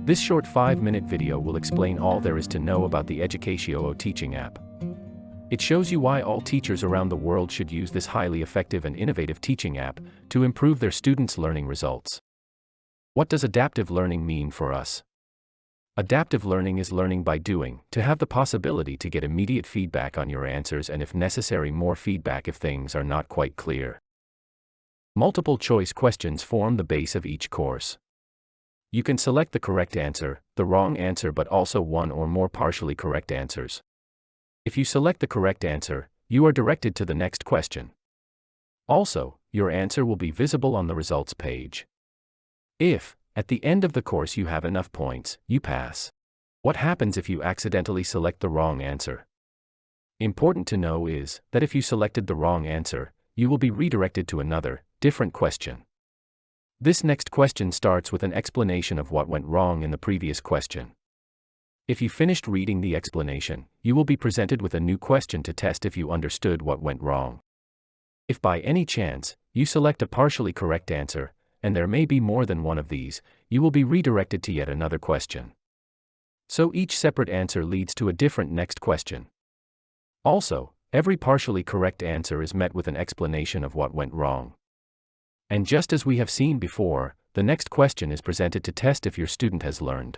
This short 5-minute video will explain all there is to know about the Educatioo teaching app. It shows you why all teachers around the world should use this highly effective and innovative teaching app to improve their students' learning results. What does adaptive learning mean for us? Adaptive learning is learning by doing, to have the possibility to get immediate feedback on your answers and if necessary more feedback if things are not quite clear. Multiple choice questions form the base of each course. You can select the correct answer, the wrong answer but also one or more partially correct answers. If you select the correct answer, you are directed to the next question. Also, your answer will be visible on the results page. If, at the end of the course you have enough points, you pass. What happens if you accidentally select the wrong answer? Important to know is that if you selected the wrong answer, you will be redirected to another, different question. This next question starts with an explanation of what went wrong in the previous question. If you finished reading the explanation, you will be presented with a new question to test if you understood what went wrong. If by any chance, you select a partially correct answer, and there may be more than one of these, you will be redirected to yet another question. So each separate answer leads to a different next question. Also, every partially correct answer is met with an explanation of what went wrong. And just as we have seen before, the next question is presented to test if your student has learned.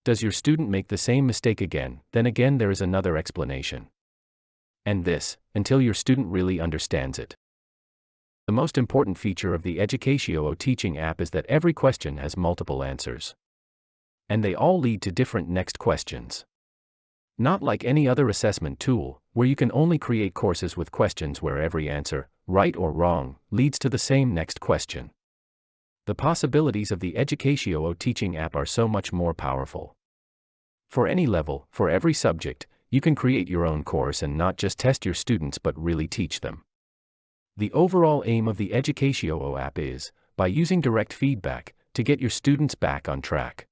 Does your student make the same mistake again? Then again there is another explanation. And this, until your student really understands it. The most important feature of the Educatioo teaching app is that every question has multiple answers. And they all lead to different next questions. Not like any other assessment tool, where you can only create courses with questions where every answer, right or wrong, leads to the same next question. The possibilities of the Educatioo teaching app are so much more powerful. For any level, for every subject, you can create your own course and not just test your students but really teach them. The overall aim of the Educatioo app is, by using direct feedback, to get your students back on track.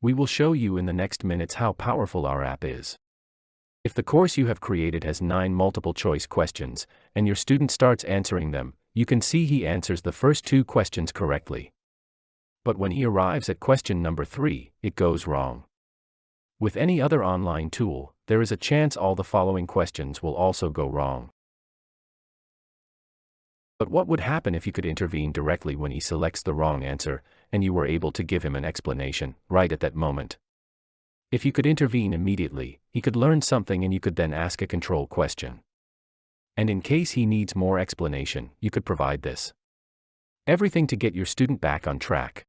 We will show you in the next minutes how powerful our app is. If the course you have created has 9 multiple choice questions, and your student starts answering them, you can see he answers the first 2 questions correctly. But when he arrives at question number 3, it goes wrong. With any other online tool, there is a chance all the following questions will also go wrong. But what would happen if you could intervene directly when he selects the wrong answer, and you were able to give him an explanation, right at that moment? If you could intervene immediately, he could learn something and you could then ask a control question. And in case he needs more explanation, you could provide this. Everything to get your student back on track.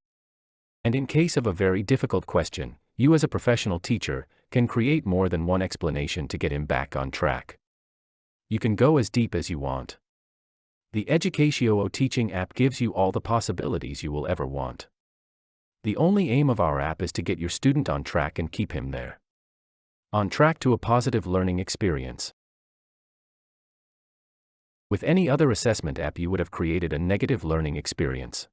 And in case of a very difficult question, you as a professional teacher, can create more than one explanation to get him back on track. You can go as deep as you want. The Educatioo teaching app gives you all the possibilities you will ever want. The only aim of our app is to get your student on track and keep him there. On track to a positive learning experience. With any other assessment app you would have created a negative learning experience.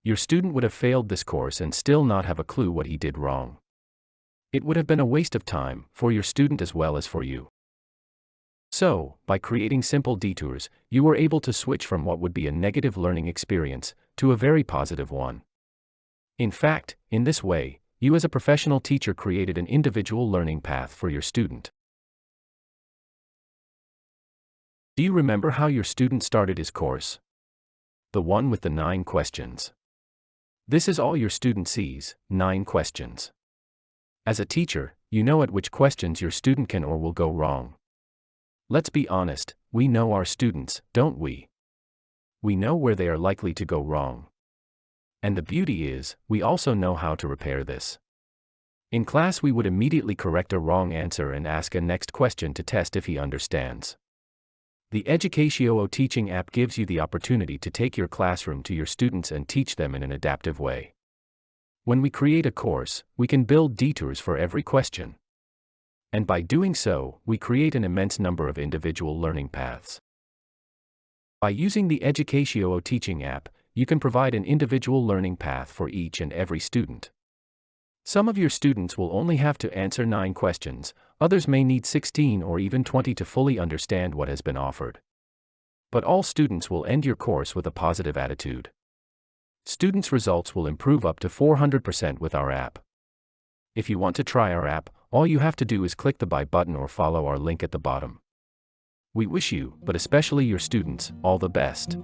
Your student would have failed this course and still not have a clue what he did wrong. It would have been a waste of time, for your student as well as for you. So, by creating simple detours, you were able to switch from what would be a negative learning experience, to a very positive one. In fact, in this way, you as a professional teacher created an individual learning path for your student. Do you remember how your student started his course? The one with the 9 questions. This is all your student sees, 9 questions. As a teacher, you know at which questions your student can or will go wrong. Let's be honest, we know our students, don't we? We know where they are likely to go wrong. And the beauty is, we also know how to repair this. In class we would immediately correct a wrong answer and ask a next question to test if he understands. The Educatioo teaching app gives you the opportunity to take your classroom to your students and teach them in an adaptive way. When we create a course, we can build detours for every question. And by doing so, we create an immense number of individual learning paths. By using the Educatioo teaching app, you can provide an individual learning path for each and every student. Some of your students will only have to answer 9 questions, others may need 16 or even 20 to fully understand what has been offered. But all students will end your course with a positive attitude. Students' results will improve up to 400% with our app. If you want to try our app, all you have to do is click the buy button or follow our link at the bottom. We wish you, but especially your students, all the best.